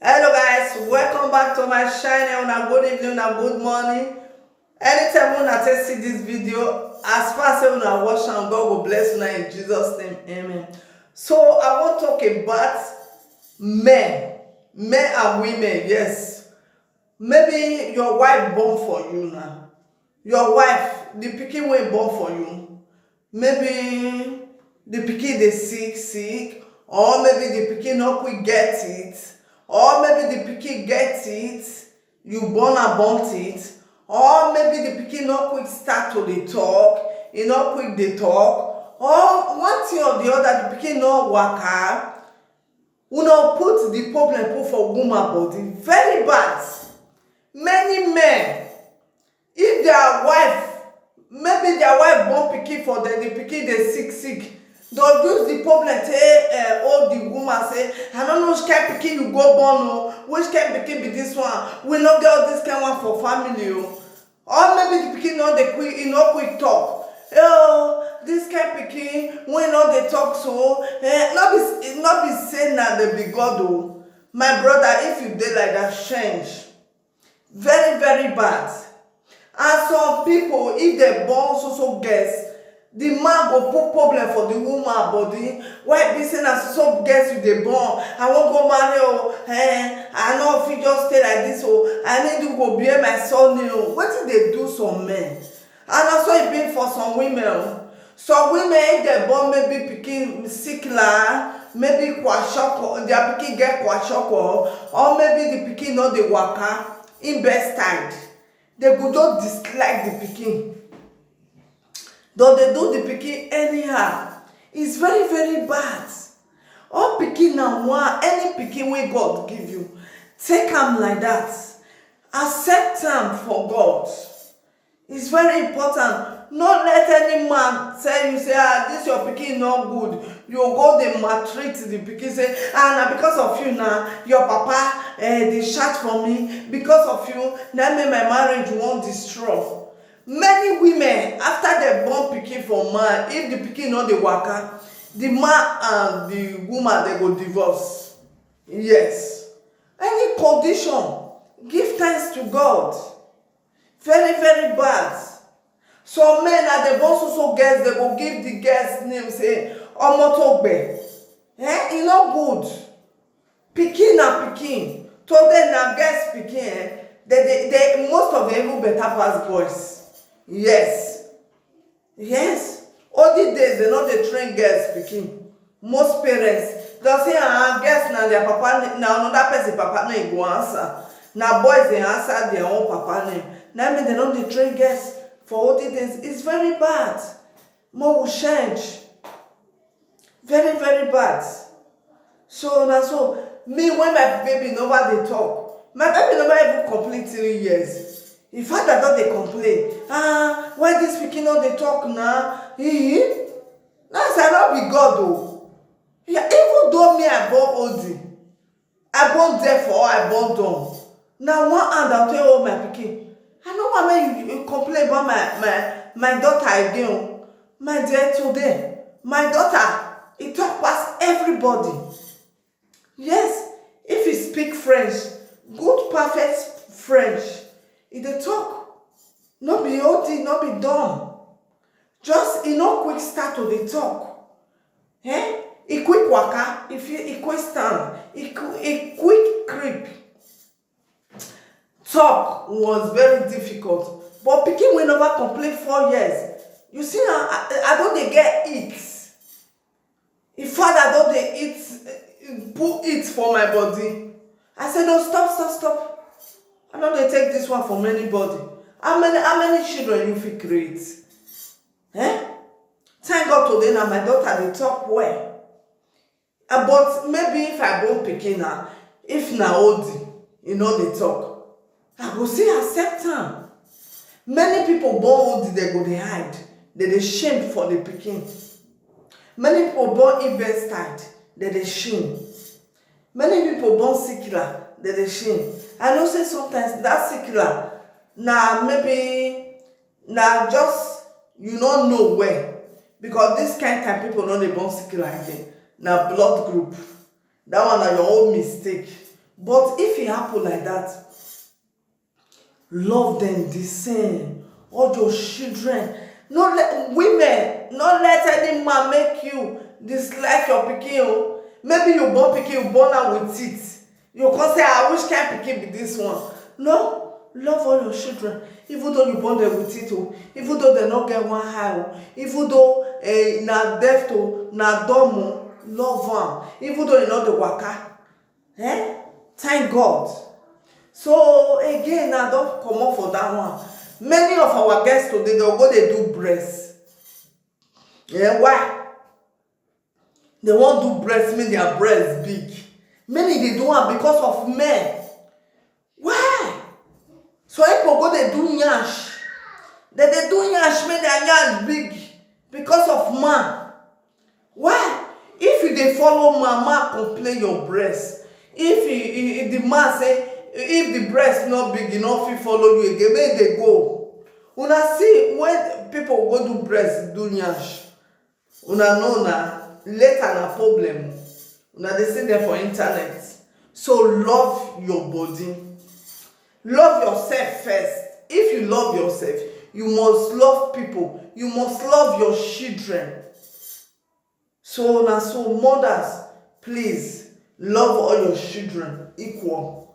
Hello guys, welcome back to my channel. Una good evening, una good morning. Anytime una take see this video, as far as una watch am, God will bless una in Jesus' name, amen. So I want to talk about men and women. Yes, maybe your wife born for you now. Your wife, the pikin wey born for you. Maybe the pikin dey sick, or maybe the pikin no quick get it. Or maybe the pikin get it, you born it, or maybe the pikin no quick start to dey talk, e no quick dey talk, or one thing or the other, the pikin no waka. Una put the problem for woman body, very bad. Many men, if their wife, maybe their wife born pikin for them, the pikin dey sick, they'll use the problem to hold the woman, say, I don't know which kind of pikin you go born, oh, which kind of pikin be this one, we no get all this kind one for family, oh. Or maybe the pikin no dey quick, e no quick talk. Oh, this kind of pikin wey no dey talk so, no be say na dem be God, oh. My brother, if you dey like that, change. Very, very bad. And some people, if they born so girls, the man go put problem for the woman body. Why be say na so girls you dey born? I wan go marry, oh, I no fit just stay like this, oh, I need to go bear my son, oh. Wetin dey do some men? And na so e be for some women. Some women, if dem born maybe pikin sickler, maybe kwashiorkor, their pikin get kwashiorkor, or maybe the pikin no dey waka, im best time, they go just dislike the pikin. Though they do the pikin anyhow. It's very, very bad. All pikin na one, any pikin wey God give you, take am like that. Accept am for God. It's very important. No let any man tell you, say, this your pikin no good. You go dey maltreat the pikin, say, na because of you now, your papa dey shout for me. Because of you, na make my marriage wan destroy. Many women, after they born pikin for man, if the pikin no dey waka, the man and the woman, they go divorce. Yes. Any condition, give thanks to God. Very, very bad. Some men, as they born so girls, they go give the girls name, say, Omotogbe. E no good. Pikin na pikin. Today na girls pikin. They most of them even better pass boys. Yes. All these days, they no dey train girls pikin. Most parents, they say, girls na their papa, na another person papa name go answer. Na boys dey answer their own papa name. Na mean they no dey train girls for all these days. It's very bad. More will change. Very, very bad. So na so me, when my baby never dey talk, my baby never even complete 3 years. The father don dey complain, why this pikin no dey talk now? Now say I no be God, oh. Yeah, even though me I born old, I born deaf or I born dumb. Now one hand I tell all my pikin, I no wan make you complain about my daughter again. My dear, today my daughter, e talk pass everybody. Yes, if you speak French, good perfect French, e dey talk. No be old, no be dumb. Just e no quick start to dey talk. E quick waka, e quick stand, e quick creep. Talk was very difficult. But pikin wey never complete 4 years, you see now, I don dey get it. If father don dey eat, put it for my body. I say, no, stop. I no dey take this one from anybody. How many children you fit create? Thank God today na my daughter dey talk well. But maybe if I born pikin na, if na old, e no dey talk, I go still accept am. Many people born old, they go dey hide. They dey shame for the pikin. Many people born invested, they dey shame. Many people born sickler, they dey shame. I know say sometimes that sickler, maybe just you no know where, because this kind of people no dey born sickler again. Na blood group. That one na your own mistake. But if it happen like that, love them the same. All your children. No let women, not let any man make you dislike your pikin o. Maybe you born pikin, you born am with teeth. You can say, I wish kind pikin be this one. No, love all your children. Even though you born them with teeth o, even though they no get one eye o, even though na deaf o, na dumb o, love am. Even though you no dey waka. Thank God. So again, I don comot for that one. Many of our guests today, they go dey do breast. Why? They wan do breast, make their breast big. Many dey do am because of men. Why? So people go dey do nyash. They dey do nyash, make their nyash big because of man. Why? If you dey follow man complain your breast. If the man say, if the breast not big, e no fit follow you again, make dey go. Una see when people go do breast, do nyash, una know na later na problem. Una dey see them for internet. So love your body. Love yourself first. If you love yourself, you must love people. You must love your children. So mothers, please love all your children equal.